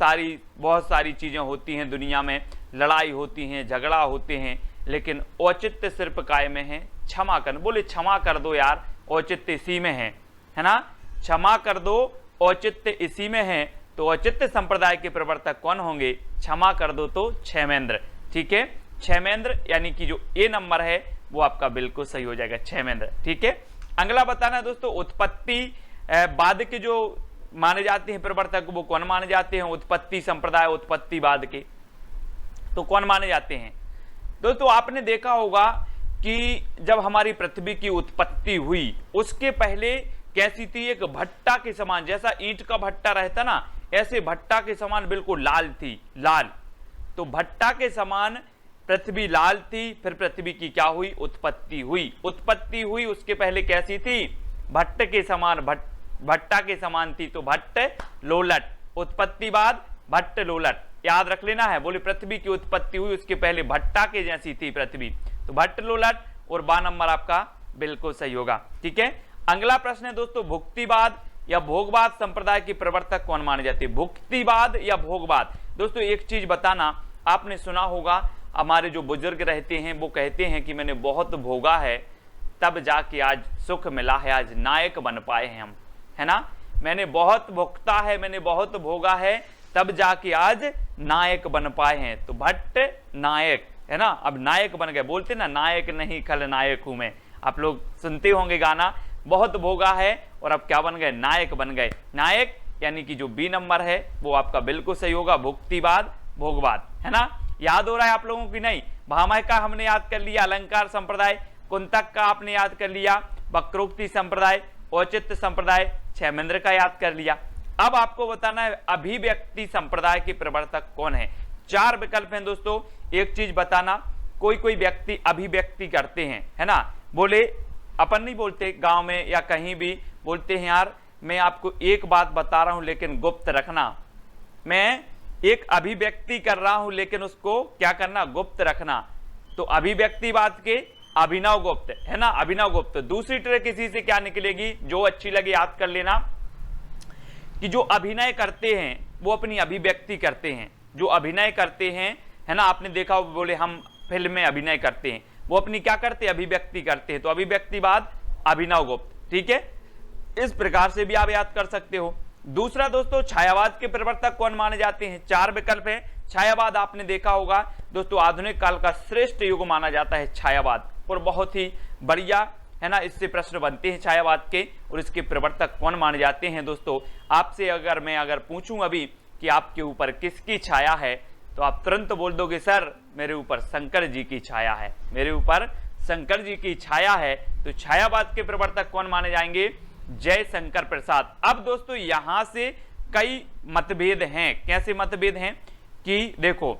बहुत सारी चीजें होती हैं दुनिया में, लड़ाई होती हैं, झगड़ा होते हैं, लेकिन औचित्य सिर्फ काय में है, क्षमा कर। बोले क्षमा कर दो यार, औचित्य इसी में है ना, क्षमा कर दो, औचित्य इसी में है। तो औचित्य संप्रदाय के प्रवर्तक कौन होंगे? क्षमा कर दो तो क्षेमेंद्र। ठीक है, क्षेमेंद्र, यानी कि जो ए नंबर है वो आपका बिल्कुल सही हो जाएगा, क्षेमेंद्र। ठीक है, अगला बताना दोस्तों, उत्पत्ति बाद के जो माने जाते हैं प्रवर्तक वो कौन माने जाते हैं? उत्पत्ति संप्रदाय, उत्पत्तिवाद के तो कौन माने जाते हैं? दोस्तों आपने देखा होगा कि जब हमारी पृथ्वी की उत्पत्ति हुई उसके पहले कैसी थी? एक भट्टा के समान, जैसा ईंट का भट्टा रहता ना, ऐसे भट्टा के समान बिल्कुल लाल थी, लाल। तो भट्टा के समान पृथ्वी लाल थी, फिर पृथ्वी की क्या हुई? उत्पत्ति हुई। उत्पत्ति हुई, उसके पहले कैसी थी? भट्ट के समान, भट्टा के समान थी, तो भट्ट लोलट। उत्पत्तिवाद भट्ट लोलट, याद रख लेना है। बोले पृथ्वी की उत्पत्ति हुई, उसके पहले भट्टा के जैसी थी पृथ्वी, तो भट्ट लोलट, और बा नंबर आपका बिल्कुल सही होगा। ठीक है, अगला प्रश्न है दोस्तों, भुक्तिवाद या भोगवाद संप्रदाय के प्रवर्तक कौन माने जाते हैं? भुक्तिवाद या भोगवाद। दोस्तों एक चीज बताना, आपने सुना होगा हमारे जो बुजुर्ग रहते हैं वो कहते हैं कि मैंने बहुत भोगा है तब जाके आज सुख मिला है, आज नायक बन पाए हैं हम, है ना। मैंने बहुत भुगता है, मैंने बहुत भोगा है, तब जाके आज नायक बन पाए हैं। तो भट्ट नायक, है ना, अब नायक बन गए। बोलते ना, नायक नहीं खलनायक हूं मैं, आप लोग सुनते होंगे गाना, बहुत भोगा है और अब क्या बन गए? नायक बन गए। नायक यानी कि जो बी नंबर है वो आपका बिल्कुल सही होगा, भुक्तिवाद भोगवाद, है ना। याद हो रहा है आप लोगों की? नहीं, भामह का हमने याद कर लिया, अलंकार संप्रदाय, कुंतक का आपने याद कर लिया, वक्रोक्ति संप्रदाय, औचित्य संप्रदाय, क्षेमेंद्र का याद कर लिया। अब आपको बताना है अभिव्यक्ति संप्रदाय के प्रवर्तक कौन है। 4 विकल्प हैं दोस्तों। एक चीज बताना, कोई व्यक्ति अभिव्यक्ति करते हैं, है ना। बोले अपन नहीं बोलते गांव में या कहीं भी, बोलते हैं यार मैं आपको एक बात बता रहा हूं लेकिन गुप्त रखना, मैं एक अभिव्यक्ति कर रहा हूं लेकिन उसको क्या करना? गुप्त रखना। तो अभिव्यक्तिवाद के अभिनव गुप्त, है ना, अभिनव गुप्त। दूसरी ट्रिक इसी से क्या निकलेगी, जो अच्छी लगे याद कर लेना, कि जो अभिनय करते हैं वो अपनी अभिव्यक्ति करते हैं। जो अभिनय करते हैं, है ना, आपने देखा बोले हम फिल्म में अभिनय करते हैं, वो अपनी क्या करते हैं? अभिव्यक्ति करते हैं। तो अभिव्यक्तिवाद अभिनव गुप्त। ठीक है, इस प्रकार से भी आप याद कर सकते हो। दूसरा दोस्तों, छायावाद के प्रवर्तक कौन माने जाते हैं? 4 विकल्प है। छायावाद आपने देखा होगा दोस्तों, आधुनिक काल का श्रेष्ठ युग माना जाता है छायावाद, और बहुत ही बढ़िया, है ना, इससे प्रश्न बनते हैं छायावाद के, और इसके प्रवर्तक कौन माने जाते हैं दोस्तों। आपसे अगर पूछूं अभी कि आपके ऊपर किसकी छाया है, तो आप तुरंत बोल दोगे सर मेरे ऊपर शंकर जी की छाया है, मेरे ऊपर शंकर जी की छाया है। तो छायावाद के प्रवर्तक कौन माने जाएंगे? जयशंकर प्रसाद। अब दोस्तों यहां से कई मतभेद हैं। कैसे मतभेद हैं कि देखो,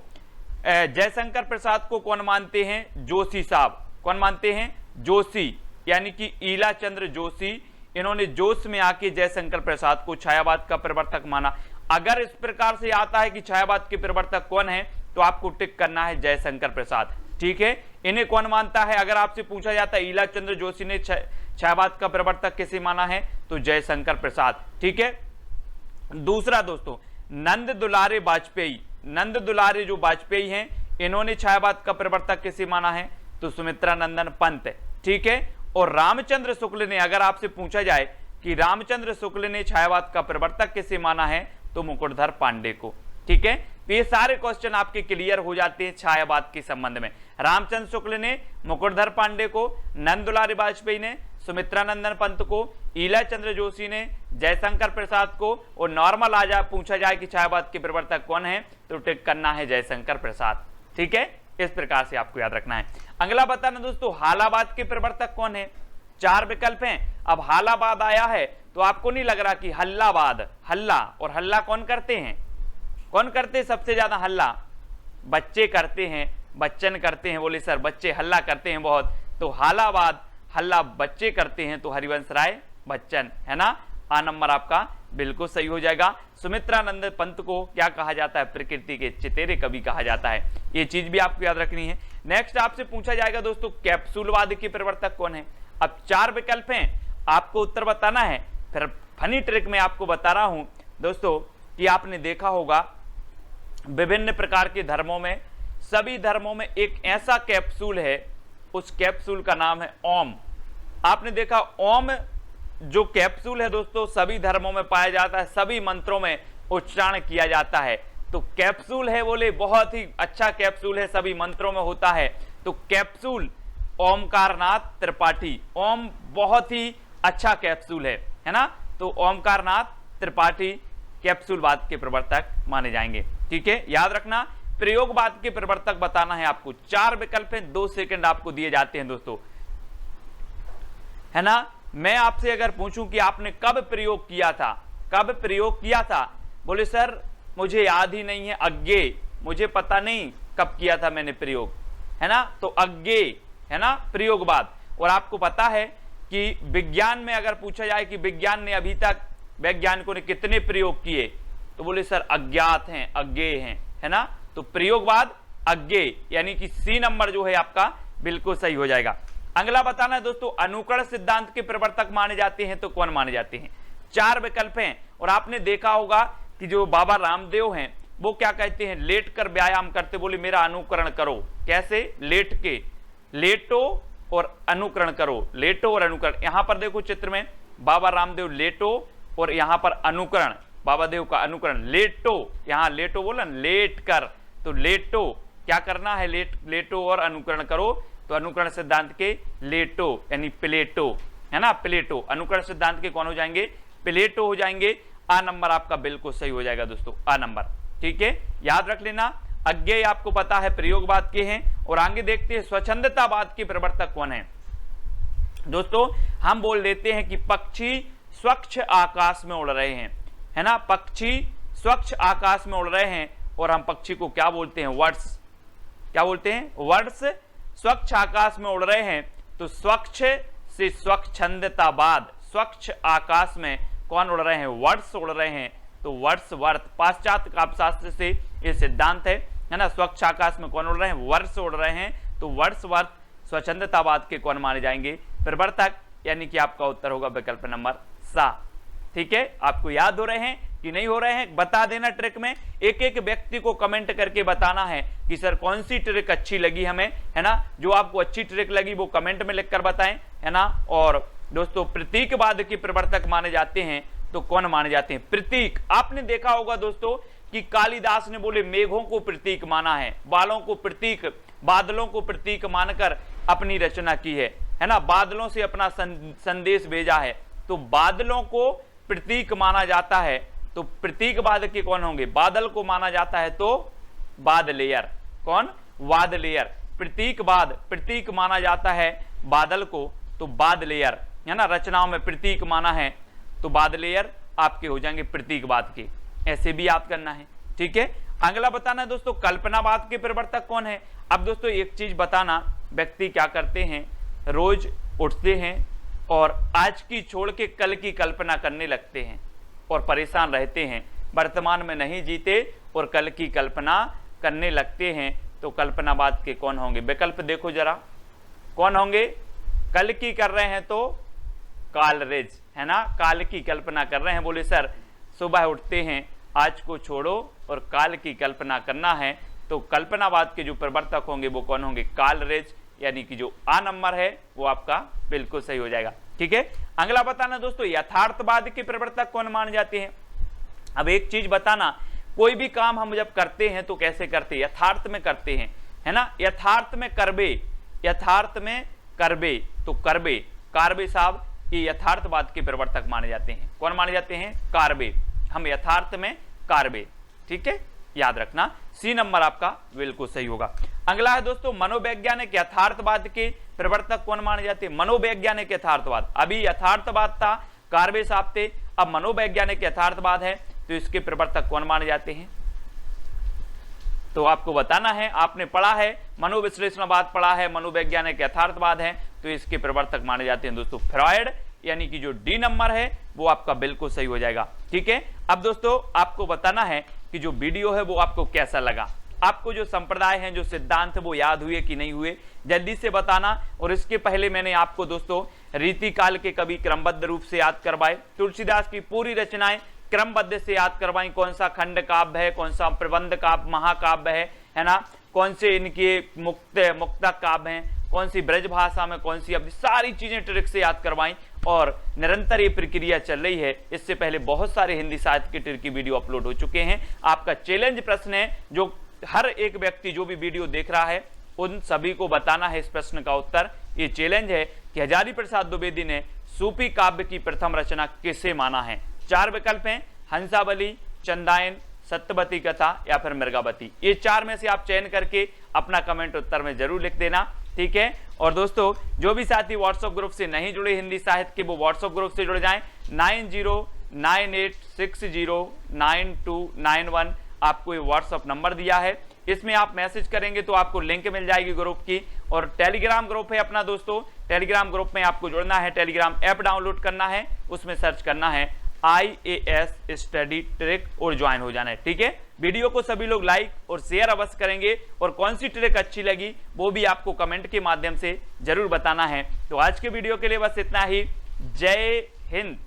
जयशंकर प्रसाद को कौन मानते हैं? जोशी साहब। कौन मानते हैं? जोशी, यानी कि ईला चंद्र जोशी। इन्होंने जोश में आके जयशंकर प्रसाद को छायावाद का प्रवर्तक माना। अगर इस प्रकार से आता है कि छायावाद के प्रवर्तक कौन है, तो आपको टिक करना है जयशंकर प्रसाद। ठीक है, इन्हें कौन मानता है? अगर आपसे पूछा जाता है ईला चंद्र जोशी ने छायावाद का प्रवर्तक किसे माना है, तो जयशंकर प्रसाद। ठीक है, दूसरा दोस्तों, नंद दुलारे वाजपेयी, नंद दुलारी जो वाजपेयी हैं, इन्होंने छायावाद का प्रवर्तक किसे माना है? तो सुमित्रा नंदन पंत, ठीक है। और रामचंद्र शुक्ल ने, अगर आपसे पूछा जाए कि रामचंद्र शुक्ल ने छायावाद का प्रवर्तक किसे माना है, तो मुकुटधर पांडे को, ठीक है। तो ये सारे क्वेश्चन आपके क्लियर हो जाते हैं छायावाद के संबंध में। रामचंद्र शुक्ल ने, मुकुटधर पांडे को, नंद दुलारी वाजपेयी ने, सुमित्रा नंदन पंत को, ईला चंद्र जोशी ने, जयशंकर प्रसाद को, और नॉर्मल आ जाए पूछा जाए कि छायावाद के प्रवर्तक कौन है, तो टिक करना है जयशंकर प्रसाद, ठीक है। इस प्रकार से आपको याद रखना है। अगला बताना दोस्तों, हालावाद के प्रवर्तक कौन है? 4 विकल्प हैं। अब हालावाद आया है तो आपको नहीं लग रहा कि हल्लावाद, हल्ला, और हल्ला कौन करते हैं? कौन करते हैं सबसे ज्यादा हल्ला? बच्चे करते हैं, बच्चन करते हैं। बोले सर बच्चे हल्ला करते हैं बहुत, तो हालावाद, हल्ला बच्चे करते हैं, तो हरिवंश राय बच्चन, है ना। आ नंबर आपका बिल्कुल सही हो जाएगा। सुमित्रा नंदन पंत को क्या कहा जाता है? प्रकृति के चितेरे कवि कहा जाता है। ये चीज भी आपको याद रखनी है। नेक्स्ट आपसे पूछा जाएगा दोस्तों, कैप्सूलवाद के प्रवर्तक कौन है? अब 4 विकल्प हैं, आपको उत्तर बताना है। फिर फनी ट्रिक में आपको बता रहा हूं दोस्तों कि आपने देखा होगा विभिन्न प्रकार के धर्मों में, सभी धर्मों में एक ऐसा कैप्सूल है, उस कैप्सूल का नाम है ओम। आपने देखा ओम जो कैप्सूल है दोस्तों सभी धर्मों में पाया जाता है, सभी मंत्रों में उच्चारण किया जाता है। तो कैप्सूल है, बोले बहुत ही अच्छा कैप्सूल है, सभी मंत्रों में होता है। तो कैप्सूल ओमकारनाथ त्रिपाठी, ओम बहुत ही अच्छा कैप्सूल है ना। तो ओमकारनाथ त्रिपाठी कैप्सूलवाद के प्रवर्तक माने जाएंगे, ठीक है। याद रखना, प्रयोगवाद के प्रवर्तक बताना है आपको। 4 विकल्प हैं, 2 सेकंड आपको दिए जाते हैं दोस्तों, है ना। मैं आपसे अगर पूछूं कि आपने कब प्रयोग किया था, कब प्रयोग किया था, बोले सर मुझे याद ही नहीं है, अज्ञेय, मुझे पता नहीं कब किया था मैंने प्रयोग, है ना। तो अज्ञेय, है ना, प्रयोगवाद। और आपको पता है कि विज्ञान में अगर पूछा जाए कि विज्ञान ने अभी तक वैज्ञानिकों ने कितने प्रयोग किए, तो बोले सर अज्ञात हैं, अज्ञेय हैं, है ना। तो प्रयोगवाद अज्ञेय, यानी कि सी नंबर जो है आपका बिल्कुल सही हो जाएगा। अगला बताना है दोस्तों, अनुकरण सिद्धांत के प्रवर्तक माने जाते हैं तो कौन माने जाते हैं? 4 विकल्प हैं। और आपने देखा होगा कि जो बाबा रामदेव हैं वो क्या कहते हैं? लेट कर व्यायाम करते, बोले मेरा अनुकरण करो। कैसे? लेट के, लेटो और अनुकरण करो, लेटो और अनुकरण। यहां पर देखो चित्र में बाबा रामदेव लेटो, और यहां पर अनुकरण, बाबा देव का अनुकरण, लेटो, यहां लेटो बोला, लेट कर, तो लेटो क्या करना है? लेटो और अनुकरण करो। तो अनुकरण सिद्धांत के लेटो यानी प्लेटो, है ना, प्लेटो। अनुकरण सिद्धांत के कौन हो जाएंगे? प्लेटो हो जाएंगे। आ नंबर आपका बिल्कुल सही हो जाएगा दोस्तों, आ नंबर, ठीक है। याद रख लेना, अज्ञेय आपको पता है प्रयोगवाद के हैं। और आगे देखते हैं स्वच्छंदतावाद के प्रवर्तक कौन है दोस्तों। हम बोल देते हैं कि पक्षी स्वच्छ आकाश में उड़ रहे हैं, है ना, पक्षी स्वच्छ आकाश में उड़ रहे हैं। और हम पक्षी को क्या बोलते हैं? वर्ड्स, क्या बोलते हैं? वर्ड्स। स्वच्छ आकाश में उड़ रहे हैं, तो स्वच्छ से स्वच्छंदतावाद, स्वच्छ आकाश में कौन उड़ रहे हैं? वर्ड्स उड़ रहे हैं। तो वर्ड्सवर्थ, पाश्चात्य काव्यशास्त्र से ये सिद्धांत है ना। स्वच्छ आकाश में कौन उड़ रहे हैं? वर्ड्स उड़ रहे हैं। तो वर्ड्सवर्थ स्वच्छंदतावाद के कौन माने जाएंगे? प्रवर्तक, यानी कि आपका उत्तर होगा विकल्प नंबर सा, ठीक है। आपको याद हो रहे हैं कि नहीं हो रहे हैं? बता देना ट्रिक में, एक एक व्यक्ति को कमेंट करके बताना है कि सर कौन सी ट्रिक अच्छी लगी हमें, है ना। जो आपको अच्छी ट्रिक लगी वो कमेंट में लिखकर बताएं, है ना। और दोस्तों प्रतीकवाद के प्रवर्तक माने जाते हैं तो कौन माने जाते हैं? प्रतीक। आपने देखा होगा दोस्तों कि कालिदास ने बोले मेघों को प्रतीक माना है, बालों को प्रतीक, बादलों को प्रतीक मानकर अपनी रचना की है ना। बादलों से अपना संदेश भेजा है, तो बादलों को प्रतीक माना जाता है। तो प्रतीकवाद के कौन होंगे? बादल को माना जाता है तो बादलेयर, कौन? बादलेयर। प्रतीकवाद, प्रतीक माना जाता है बादल को तो बादलेयर, है ना। रचनाओं में प्रतीक माना है तो बादलेयर आपके हो जाएंगे प्रतीकवाद के। ऐसे भी याद करना है, ठीक है। अगला बताना है दोस्तों, कल्पनावाद के प्रवर्तक कौन है? अब दोस्तों एक चीज बताना, व्यक्ति क्या करते हैं? रोज उठते हैं और आज की छोड़ के कल की कल्पना करने लगते हैं और परेशान रहते हैं, वर्तमान में नहीं जीते और कल की कल्पना करने लगते हैं। तो कल्पनावाद के कौन होंगे? विकल्प देखो जरा, कौन होंगे? कल की कर रहे हैं तो कालरेज, है ना, काल की कल्पना कर रहे हैं। बोले सर सुबह उठते हैं आज को छोड़ो और काल की कल्पना करना है, तो कल्पनावाद के जो प्रवर्तक होंगे वो कौन होंगे? कालरेज, यानी कि जो आ नंबर है वो आपका बिल्कुल सही हो जाएगा। ठीक है, अगला बताना दोस्तों, यथार्थवाद के प्रवर्तक कौन माने जाते हैं? अब एक चीज बताना, कोई भी काम हम जब करते हैं तो कैसे करते हैं? यथार्थ में करते हैं, है ना। यथार्थ में करबे, यथार्थ में करबे, तो करबे, कारबे साहब ये यथार्थवाद के प्रवर्तक माने जाते हैं। कौन माने जाते हैं? कारबे, हम यथार्थ में कारबे। ठीक है, याद रखना, सी नंबर आपका बिल्कुल सही होगा। अगला है दोस्तों, मनोवैज्ञानिक यथार्थवाद के प्रवर्तक कौन माने जाते हैं? मनोवैज्ञानिक यथार्थवाद, अभी यथार्थवाद था, कारबे साहब थे, अब मनोवैज्ञानिक यथार्थवाद है, तो इसके प्रवर्तक कौन माने जाते हैं? तो आपको बताना है, आपने पढ़ा है मनोविश्लेषणवाद पढ़ा है, मनोवैज्ञानिक यथार्थवाद है, तो इसके प्रवर्तक माने जाते हैं दोस्तों फ्रॉयड, यानी कि जो डी नंबर है वो आपका बिल्कुल सही हो जाएगा। ठीक है, अब दोस्तों आपको बताना है कि जो वीडियो है वो आपको कैसा लगा, आपको जो संप्रदाय हैं, जो सिद्धांत वो याद हुए कि नहीं हुए, जल्दी से बताना। और इसके पहले मैंने आपको दोस्तों रीतिकाल के कवि क्रमबद्ध रूप से याद करवाए, तुलसीदास की पूरी रचनाएं क्रमबद्ध से याद करवाई, कौन सा खंड काव्य है, कौन सा प्रबंध काव्य महाकाव्य है ना, कौन से इनके मुक्तक काव्य हैं, कौन सी ब्रज भाषा में, कौन सी, अब सारी चीजें ट्रिक से याद करवाई और निरंतर ये प्रक्रिया चल रही है। इससे पहले बहुत सारे हिंदी साहित्य के ट्रिक की वीडियो अपलोड हो चुके हैं। आपका चैलेंज प्रश्न है, जो हर एक व्यक्ति जो भी वीडियो देख रहा है उन सभी को बताना है इस प्रश्न का उत्तर। ये चैलेंज है कि हजारी प्रसाद द्विवेदी ने सूफी काव्य की प्रथम रचना किसे माना है? 4 विकल्प हैं, हंसावली, चंदायन, सत्यवती कथा या फिर मृगावती। ये 4 में से आप चयन करके अपना कमेंट उत्तर में जरूर लिख देना। ठीक है, और दोस्तों जो भी साथी व्हाट्सएप ग्रुप से नहीं जुड़े हिंदी साहित्य के, वो व्हाट्सएप ग्रुप से जुड़ जाएं। 9098609291 आपको ये व्हाट्सएप नंबर दिया है, इसमें आप मैसेज करेंगे तो आपको लिंक मिल जाएगी ग्रुप की। और टेलीग्राम ग्रुप है अपना दोस्तों, टेलीग्राम ग्रुप में आपको जुड़ना है, टेलीग्राम ऐप डाउनलोड करना है, उसमें सर्च करना है IAS स्टडी ट्रिक और ज्वाइन हो जाना है। ठीक है, वीडियो को सभी लोग लाइक और शेयर अवश्य करेंगे, और कौन सी ट्रिक अच्छी लगी वो भी आपको कमेंट के माध्यम से जरूर बताना है। तो आज के वीडियो के लिए बस इतना ही। जय हिंद।